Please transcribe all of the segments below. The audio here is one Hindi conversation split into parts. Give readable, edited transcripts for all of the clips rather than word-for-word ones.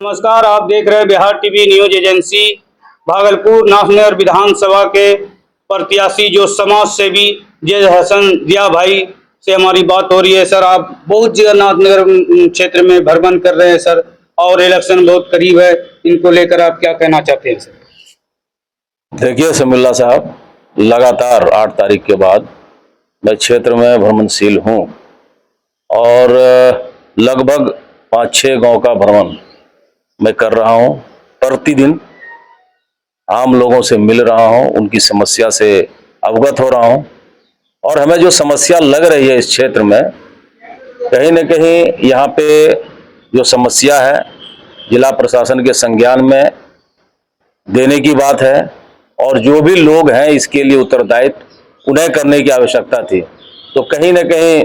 नमस्कार, आप देख रहे हैं Bihar TV news agency. Bhagalpur Nathnagar विधानसभा के प्रत्याशी जो समाज सेवी जय हसन दिया भाई से हमारी बात हो रही है। सर, आप बहुत जगह नाथनगर क्षेत्र में भ्रमण कर रहे हैं सर, और इलेक्शन बहुत करीब है, इनको लेकर आप क्या कहना चाहते हैं सर? देखिए समीउल्लाह साहब, लगातार 8 तारीख के बाद मैं क्षेत्र में भ्रमणशील हूँ और लगभग 5-6 गांव का भ्रमण मैं कर रहा हूँ। प्रतिदिन आम लोगों से मिल रहा हूँ, उनकी समस्या से अवगत हो रहा हूँ और हमें जो समस्या लग रही है इस क्षेत्र में, कहीं न कहीं यहाँ पे जो समस्या है जिला प्रशासन के संज्ञान में देने की बात है और जो भी लोग हैं इसके लिए उत्तरदायित्व उन्हें करने की आवश्यकता थी। तो कहीं न कहीं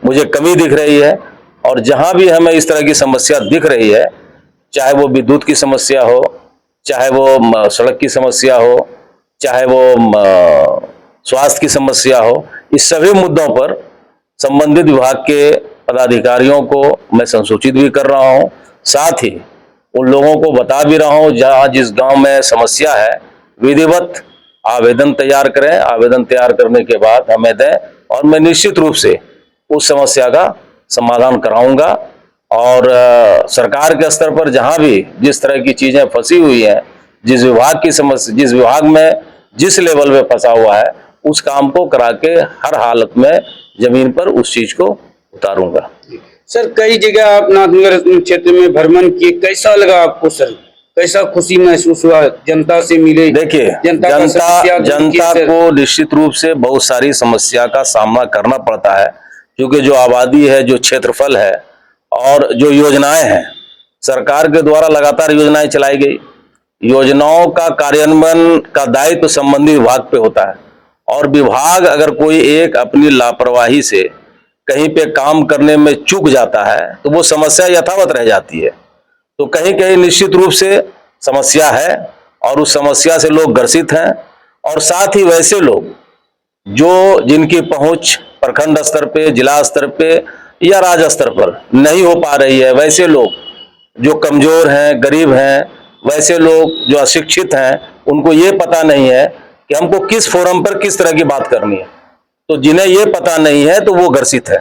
मुझे कमी दिख रही है और जहाँ भी हमें इस तरह की समस्या दिख रही है, चाहे वो विद्युत की समस्या हो, चाहे वो सड़क की समस्या हो, चाहे वो स्वास्थ्य की समस्या हो, इस सभी मुद्दों पर संबंधित विभाग के पदाधिकारियों को मैं संसूचित भी कर रहा हूँ। साथ ही उन लोगों को बता भी रहा हूँ जहाँ जिस गांव में समस्या है विधिवत आवेदन तैयार करें, आवेदन तैयार करने के बाद हमें दें और मैं निश्चित रूप से उस समस्या का समाधान कराऊंगा। और सरकार के स्तर पर जहाँ भी जिस तरह की चीजें फंसी हुई हैं, जिस विभाग की समस्या, जिस विभाग में जिस लेवल में फंसा हुआ है, उस काम को करा के हर हालत में जमीन पर उस चीज को उतारूंगा। सर, कई जगह आप नाथनगर क्षेत्र में भ्रमण किए, कैसा लगा आपको सर? कैसा खुशी महसूस हुआ? जनता से मिले? देखिए, जनता को निश्चित रूप से बहुत सारी समस्या का सामना करना पड़ता है, क्योंकि जो आबादी है, जो क्षेत्रफल है और जो योजनाएं हैं, सरकार के द्वारा लगातार योजनाएं चलाई गई, योजनाओं का कार्यान्वयन का दायित्व संबंधित विभाग पे होता है और विभाग अगर कोई एक अपनी लापरवाही से कहीं पे काम करने में चूक जाता है तो वो समस्या यथावत रह जाती है। तो कहीं कहीं निश्चित रूप से समस्या है और उस समस्या से लोग ग्रसित हैं और साथ ही वैसे लोग जो जिनकी पहुंच प्रखंड स्तर पे, जिला स्तर पे या राज्य स्तर पर नहीं हो पा रही है, वैसे लोग जो कमजोर हैं, गरीब हैं, वैसे लोग जो अशिक्षित हैं, उनको ये पता नहीं है कि हमको किस फोरम पर किस तरह की बात करनी है। तो जिन्हें ये पता नहीं है तो वो ग्रसित है।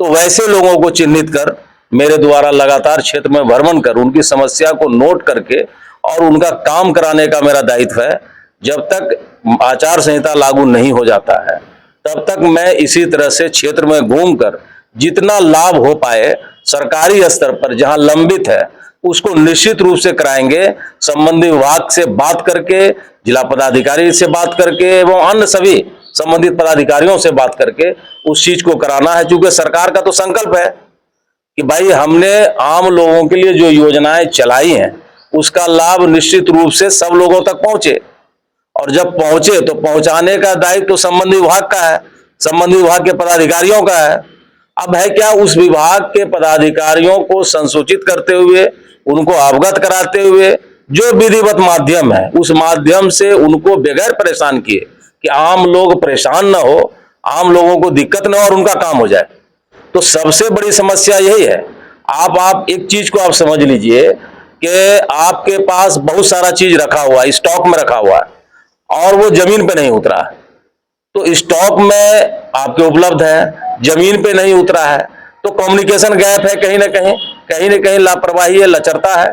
तो वैसे लोगों को चिन्हित कर मेरे द्वारा लगातार क्षेत्र में भ्रमण कर उनकी समस्या को नोट करके और उनका काम कराने का मेरा दायित्व है। जब तक आचार संहिता लागू नहीं हो जाता है तब तक मैं इसी तरह से क्षेत्र में घूमकर जितना लाभ हो पाए सरकारी स्तर पर जहां लंबित है उसको निश्चित रूप से कराएंगे। संबंधित विभाग से बात करके, जिला पदाधिकारी से बात करके एवं अन्य सभी संबंधित पदाधिकारियों से बात करके उस चीज को कराना है, क्योंकि सरकार का तो संकल्प है कि भाई हमने आम लोगों के लिए जो योजनाएं चलाई हैं उसका लाभ निश्चित रूप से सब लोगों तक पहुंचे और जब पहुंचे तो पहुंचाने का दायित्व तो संबंधित विभाग का है, संबंधित विभाग के पदाधिकारियों का है। अब है क्या, उस विभाग के पदाधिकारियों को संसूचित करते हुए, उनको अवगत कराते हुए जो विधिवत माध्यम है उस माध्यम से उनको बगैर परेशान किए कि आम लोग परेशान ना हो, आम लोगों को दिक्कत ना हो और उनका काम हो जाए। तो सबसे बड़ी समस्या यही है। आप एक चीज को आप समझ लीजिए कि आपके पास बहुत सारा चीज रखा हुआ है, स्टॉक में रखा हुआ है और वो जमीन पे नहीं उतरा है। तो स्टॉक में आपके उपलब्ध है, जमीन पे नहीं उतरा है, तो कम्युनिकेशन गैप है, कहीं ना कहीं लापरवाही है, लचरता है।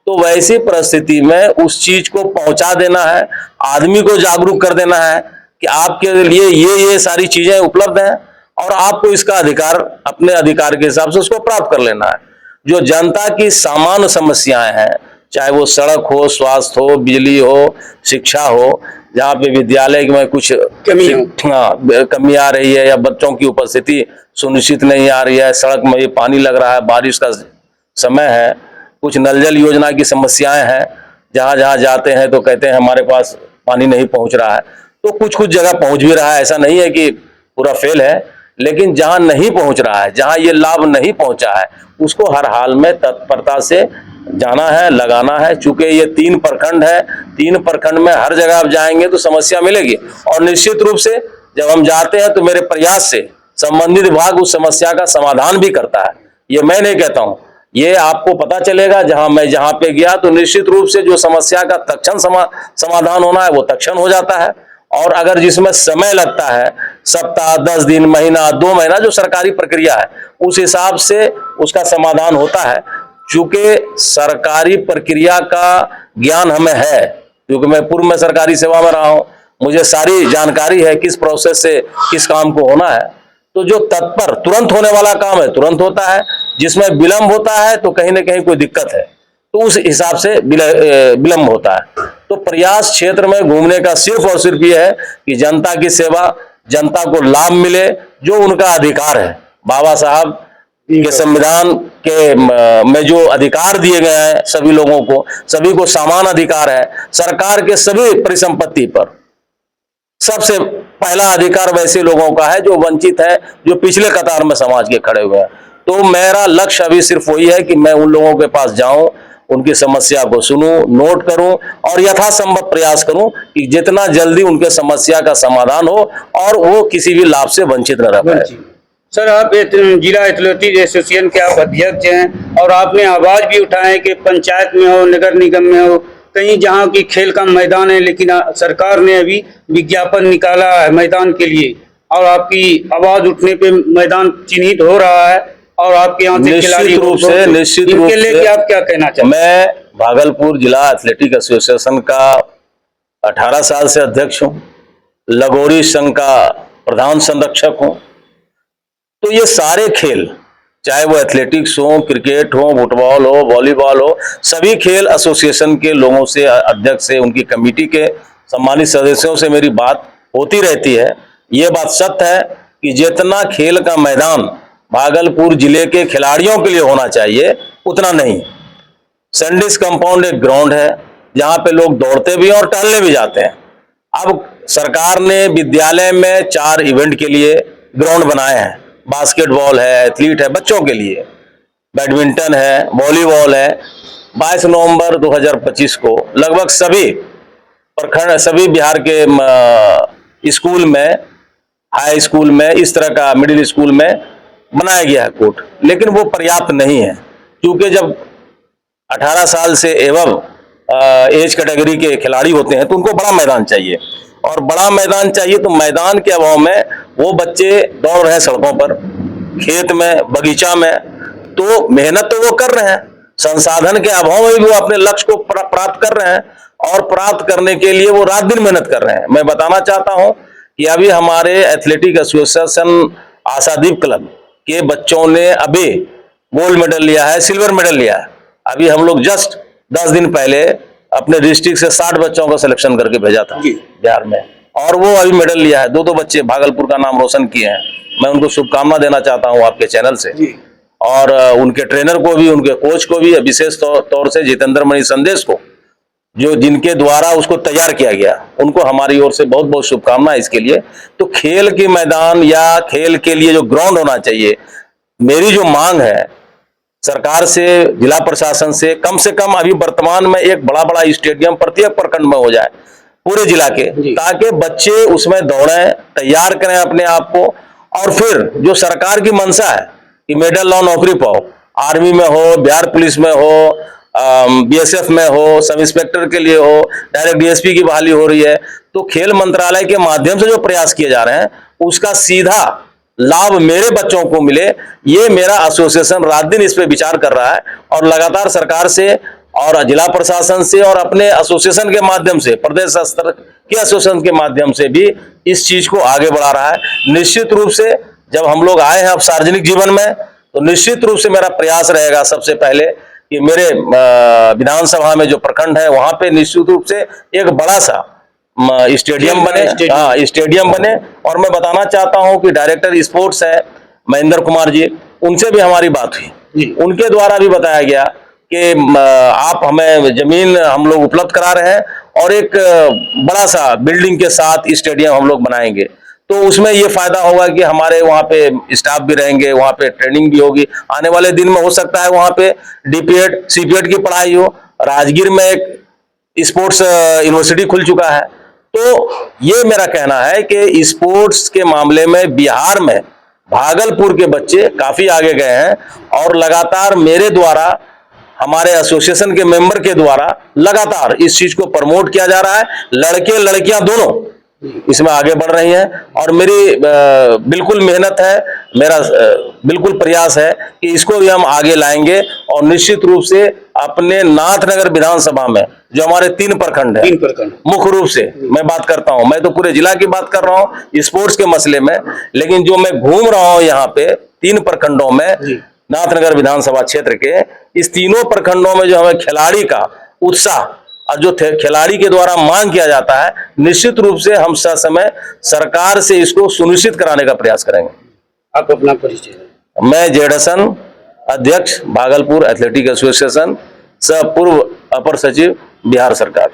तो वैसी परिस्थिति में उस चीज को पहुंचा देना है, आदमी को जागरूक कर देना है कि आपके लिए ये सारी चीजें उपलब्ध हैं और आपको इसका अधिकार, अपने अधिकार के हिसाब से उसको प्राप्त कर लेना है। जो जनता की सामान्य समस्याएं हैं, चाहे वो सड़क हो, स्वास्थ्य हो, बिजली हो, शिक्षा हो, जहाँ पे विद्यालय में कुछ कमी आ रही है या बच्चों की उपस्थिति सुनिश्चित नहीं आ रही है, सड़क में भी पानी लग रहा है, बारिश का समय है, कुछ नल जल योजना की समस्याएं हैं, जहाँ जहाँ जाते हैं तो कहते हैं हमारे पास पानी नहीं पहुंच रहा है। तो कुछ जगह पहुंच भी रहा है, ऐसा नहीं है कि पूरा फेल है, लेकिन जहां नहीं पहुंच रहा है, जहां ये लाभ नहीं पहुंचा है, उसको हर हाल में तत्परता से जाना है, लगाना है। चूंकि ये 3 प्रखंड है, 3 प्रखंड में हर जगह आप जाएंगे तो समस्या मिलेगी और निश्चित रूप से जब हम जाते हैं तो मेरे प्रयास से संबंधित विभाग उस समस्या का समाधान भी करता है। ये मैं नहीं कहता हूं, ये आपको पता चलेगा। जहां पे गया तो निश्चित रूप से जो समस्या का तत्क्षण समाधान होना है वो तत्क्षण हो जाता है, और अगर जिसमें समय लगता है सप्ताह, 10 दिन, महीना, 2 महीना, जो सरकारी प्रक्रिया है उस हिसाब से उसका समाधान होता है। चूंकि सरकारी प्रक्रिया का ज्ञान हमें है, क्योंकि मैं पूर्व में सरकारी सेवा में रहा हूं, मुझे सारी जानकारी है किस प्रोसेस से किस काम को होना है। तो जो तत्पर तुरंत होने वाला काम है तुरंत होता है, जिसमें विलंब होता है तो कहीं ना कहीं कोई दिक्कत है, तो उस हिसाब से विलंब होता है। तो प्रयास क्षेत्र में घूमने का सिर्फ और सिर्फ ये है कि जनता की सेवा, जनता को लाभ मिले, जो उनका अधिकार है। बाबा साहब के संविधान के में जो अधिकार दिए गए हैं सभी लोगों को, सभी को समान अधिकार है। सरकार के सभी परिसंपत्ति पर सबसे पहला अधिकार वैसे लोगों का है जो वंचित है, जो पिछले कतार में समाज के खड़े हुए हैं। तो मेरा लक्ष्य अभी सिर्फ वही है कि मैं उन लोगों के पास जाऊं, उनकी समस्या को सुनूं, नोट करूं और यथासंभव प्रयास करूं कि जितना जल्दी उनके समस्या का समाधान हो और वो किसी भी लाभ से वंचित न रह पाए। सर, आप जिला एथलेटिक्स एसोसिएशन के आप अध्यक्ष हैं और आपने आवाज भी उठाए कि पंचायत में हो, नगर निगम में हो, कहीं जहां की खेल का मैदान है, लेकिन सरकार ने अभी विज्ञापन निकाला है मैदान के लिए और आपकी आवाज उठने पे मैदान चिन्हित हो रहा है और आपके यहाँ से निश्चित रूप से आप क्या कहना चाहते हैं? मैं भागलपुर जिला एथलेटिक एसोसिएशन का 18 साल से अध्यक्ष हूँ, लगोरी संघ का प्रधान संरक्षक हूँ। तो ये सारे खेल, चाहे वो एथलेटिक्स हो, क्रिकेट हो, फुटबॉल हो, वॉलीबॉल हो, सभी खेल एसोसिएशन के लोगों से, अध्यक्ष से, उनकी कमेटी के सम्मानित सदस्यों से मेरी बात होती रहती है। ये बात सत्य है कि जितना खेल का मैदान भागलपुर जिले के खिलाड़ियों के लिए होना चाहिए उतना नहीं। सैंडिस कंपाउंड एक ग्राउंड है जहां पे लोग दौड़ते भी हैं और टहलने भी जाते हैं। अब सरकार ने विद्यालय में 4 इवेंट के लिए ग्राउंड बनाए हैं। बास्केटबॉल है, एथलीट है, बच्चों के लिए बैडमिंटन है, वॉलीबॉल है। 22 नवंबर 2025 को लगभग सभी प्रखंड, सभी बिहार के स्कूल में, हाई स्कूल में, इस तरह का मिडिल स्कूल में बनाया गया है कोर्ट, लेकिन वो पर्याप्त नहीं है। क्योंकि जब 18 साल से एवं एज कैटेगरी के खिलाड़ी होते हैं तो उनको बड़ा मैदान चाहिए, और बड़ा मैदान चाहिए तो मैदान के अभाव में वो बच्चे दौड़ रहे हैं सड़कों पर, खेत में, बगीचा में। तो मेहनत तो वो कर रहे हैं, संसाधन के अभाव में भी वो अपने लक्ष्य को प्राप्त कर रहे हैं, और प्राप्त करने के लिए वो रात दिन मेहनत कर रहे हैं। मैं बताना चाहता हूं कि अभी हमारे एथलेटिक एसोसिएशन आशादीप क्लब के बच्चों ने अभी गोल्ड मेडल लिया है, सिल्वर मेडल लिया है। अभी हम लोग जस्ट 10 दिन पहले अपने डिस्ट्रिक्ट से 60 बच्चों का सिलेक्शन करके भेजा था बिहार में, और वो अभी मेडल लिया है। 2 बच्चे भागलपुर का नाम रोशन किए हैं। मैं उनको शुभकामना देना चाहता हूं आपके चैनल से, और उनके ट्रेनर को भी, उनके कोच को भी, विशेष तौर से जितेंद्र मणि संदेश को, जो जिनके द्वारा उसको तैयार किया गया, उनको हमारी ओर से बहुत बहुत शुभकामनाएं इसके लिए। तो खेल के मैदान या खेल के लिए जो ग्राउंड होना चाहिए, मेरी जो मांग है सरकार से, जिला प्रशासन से कम अभी वर्तमान में एक बड़ा स्टेडियम प्रत्येक प्रखंड में हो जाए पूरे जिला के, ताकि बच्चे उसमें दौड़ें, तैयार करें अपने आप को, और फिर जो सरकार की मंशा है कि मेडल लो, नौकरी पाओ, आर्मी में हो, बिहार पुलिस में हो, बीएसएफ में हो, सब इंस्पेक्टर के लिए हो, डायरेक्ट डीएसपी की बहाली हो रही है, तो खेल मंत्रालय के माध्यम से जो प्रयास किए जा रहे हैं उसका सीधा लाभ मेरे बच्चों को मिले, ये मेरा एसोसिएशन रात दिन इस पे विचार कर रहा है, और लगातार सरकार से और जिला प्रशासन से और अपने एसोसिएशन के माध्यम से, प्रदेश स्तर के एसोसिएशन के माध्यम से भी इस चीज को आगे बढ़ा रहा है। निश्चित रूप से जब हम लोग आए हैं अब सार्वजनिक जीवन में, तो निश्चित रूप से मेरा प्रयास रहेगा सबसे पहले कि मेरे विधानसभा में जो प्रखंड है वहां पे निश्चित रूप से एक बड़ा सा स्टेडियम बने। और मैं बताना चाहता हूं कि डायरेक्टर स्पोर्ट्स है महेंद्र कुमार जी, उनसे भी हमारी बात हुई, उनके द्वारा भी बताया गया कि आप हमें जमीन हम लोग उपलब्ध करा रहे हैं और एक बड़ा सा बिल्डिंग के साथ स्टेडियम हम लोग बनाएंगे। तो उसमें ये फायदा होगा कि हमारे वहाँ पे स्टाफ भी रहेंगे, वहाँ पे ट्रेनिंग भी होगी। आने वाले दिन में हो सकता है वहाँ पे डीपीएड, सीपीएड की पढ़ाई हो। राजगीर में एक स्पोर्ट्स यूनिवर्सिटी खुल चुका है। तो ये मेरा कहना है कि स्पोर्ट्स के मामले में बिहार में भागलपुर के बच्चे काफी आगे गए हैं और लगातार मेरे द्वारा, हमारे एसोसिएशन के मेंबर के द्वारा लगातार इस चीज को प्रमोट किया जा रहा है। लड़के लड़कियां दोनों इसमें आगे बढ़ रही हैं और मेरी बिल्कुल मेहनत है, मेरा बिल्कुल प्रयास है कि इसको भी हम आगे लाएंगे और निश्चित रूप से अपने नाथनगर विधानसभा में जो हमारे 3 प्रखंड है, मुख्य रूप से मैं बात करता हूं, मैं तो पूरे जिला की बात कर रहा हूं स्पोर्ट्स के मसले में, लेकिन जो मैं घूम रहा हूं यहाँ पे 3 प्रखंडों में, नाथनगर विधानसभा क्षेत्र के इस तीनों प्रखंडों में जो हमें खिलाड़ी का उत्साह और जो खिलाड़ी के द्वारा मांग किया जाता है, निश्चित रूप से हम समय सरकार से इसको सुनिश्चित कराने का प्रयास करेंगे। आप अपना परिचय। मैं जेडसन अध्यक्ष भागलपुर एथलेटिक एसोसिएशन, सह पूर्व अपर सचिव बिहार सरकार।